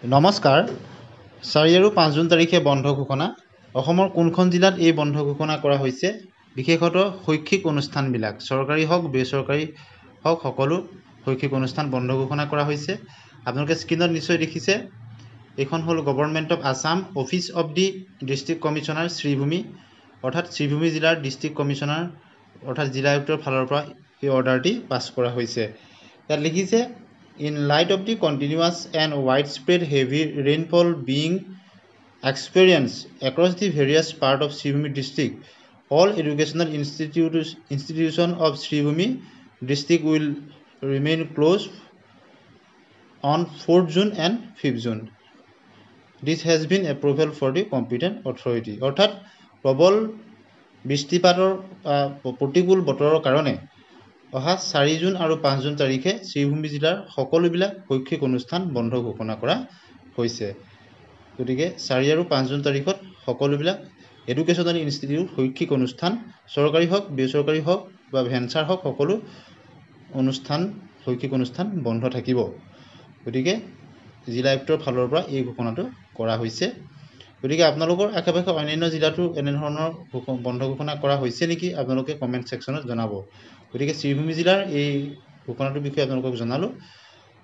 নমস্কাৰ 4 আৰু 5 জুন তাৰিখে বন্ধ ঘোষণা অসমৰ কোনখন জিলাত এই বন্ধ ঘোষণা কৰা হৈছে বিশেষত শৈক্ষিক অনুষ্ঠানবিলাক চৰকাৰী হওক বেচৰকাৰী হওক সকলো শৈক্ষিক অনুষ্ঠান বন্ধ ঘোষণা কৰা হৈছে আপোনালোকে স্ক্ৰীনত নিশ্চয় দেখিছে এইখন হ'ল government of Assam office of the district commissioner Sribhumi অৰ্থাৎ শ্ৰীভূমি জিলাৰ ডিষ্ট্ৰিক্ট কমিশ্যনাৰ অৰ্থাৎ জিলা আয়ুক্তৰ ফালৰ পৰা এই অৰ্ডাৰটি পাছ কৰা হৈছে ইয়াত লিখিছে In light of the continuous and widespread heavy rainfall being experienced across the various parts of Sribhumi district, all educational institutions of Sribhumi district will remain closed on 4th June and 5th June. This has been approval for the competent authority. অৰ্থাৎ প্ৰবল বৃষ্টিপাতৰ প্ৰতিকূল বতৰৰ কাৰণে অহা 4 June আৰু 5 June তাৰিখে শ্ৰীভূমি জিলাৰ সকলোবিলাক শৈক্ষিক অনুষ্ঠান বন্ধ ঘোষণা কৰা হৈছে গতিকে 4 আৰু 5 জুন তাৰিখত সকলোবিলাক এডুকেশ্যনাল ইনষ্টিটিউট শৈক্ষিক অনুষ্ঠান চৰকাৰী হওক বেচৰকাৰী হওক বা ভেঞ্চাৰ হওক সকলো অনুষ্ঠান শৈক্ষিক অনুষ্ঠান বন্ধ থাকিব গতিকে জিলা আয়ুক্তৰ ফালৰ পৰা এই ঘোষণাটো কৰা হৈছে গতিকে আপোনালোকৰ আশেপাশে অন্যান্য জিলাতো এনে ধৰণৰ বন্ধ ঘোষণা কৰা হৈছে নেকি আপোনালোকে কমেন্ট সেকশনত জনাব গতিকে শ্ৰীভূমি জিলাৰ এই ঘোষণাটোৰ বিষয়ে আপোনালোকক জনালো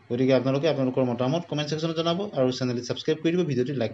গতিকে আপোনালোকে আপোনালোকৰ মতামত কমেন্ট সেকশনত জনাব আৰু চেনেলটো সাবস্ক্ৰাইব কৰি দিব ভিডিঅ'টো লাইক